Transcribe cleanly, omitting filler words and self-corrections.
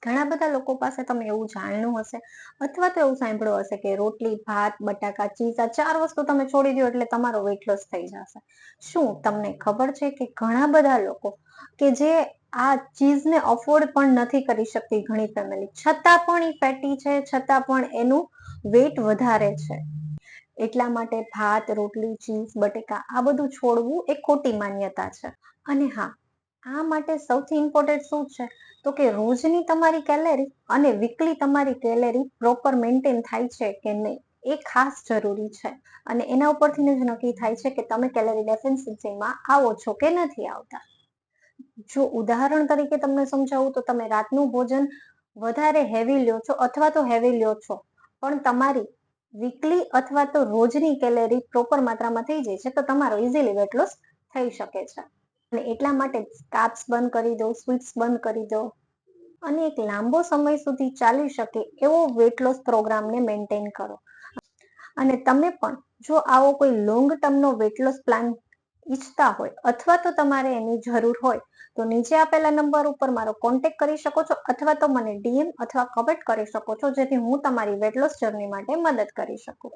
ઘણા બધા લોકો પાસે તમે એવું જાણ્યું હશે અથવા તો એવું સાંભળ્યું હશે કે રોટલી, ભાત, બટાકા, ચીઝ આ 4 વસ્તુ તમે છોડી દો એટલે તમારો વેટ લોસ થઈ જશે. શું તમને ખબર છે કે ઘણા બધા લોકો કે જે આ ચીઝને અફોર્ડ પણ નથી કરી શકતી ઘણી ફેમિલી, છતાં પણ એ ફેટી છે, છતાં પણ એનું વેટ વધારે છે. એટલા માટે ભાત, રોટલી, ચીઝ, બટેકા આ બધું છોડવું એ ખોટી માન્યતા છે. અને હા, આ માટે સૌથી ઇમ્પોર્ટન્ટ શું છે તો કે રોજની તમારી કેલેરી અને વીકલી તમારી કેલેરી પ્રોપર મેન્ટેન થાય છે કે નહીં એ ખાસ જરૂરી છે. અને એના ઉપરથી જ નક્કી થાય છે કે તમે કેલેરી ડેફિશિયન્સીમાં આવો છો કે નથી આવતા. જો ઉદાહરણ તરીકે તમને સમજાવું તો તમે રાતનું ભોજન વધારે હેવી લ્યો છો અથવા તો હેવી લ્યો છો, પણ તમારી વીકલી અથવા તો રોજની કેલેરી પ્રોપર માત્રામાં થઈ જાય છે તો તમારો ઇઝીલી વેટ લોસ થઈ શકે છે. અને એટલા માટે કાર્બ્સ બંધ કરી દો, સ્વીટ્સ બંધ કરી દો અને એક લાંબો સમય સુધી ચાલી શકે એવો વેટ લોસ પ્રોગ્રામને મેન્ટેન કરો. અને તમે પણ જો આવો કોઈ લોંગ ટર્મનો વેટ લોસ પ્લાન ઈચ્છતા હોય અથવા તો તમારે એની જરૂર હોય તો નીચે આપેલા નંબર ઉપર મારો કોન્ટેક્ટ કરી શકો છો અથવા તો મને ડીએમ અથવા કમેન્ટ કરી શકો છો, જેથી હું તમારી વેટ લોસ જર્ની માટે મદદ કરી શકું.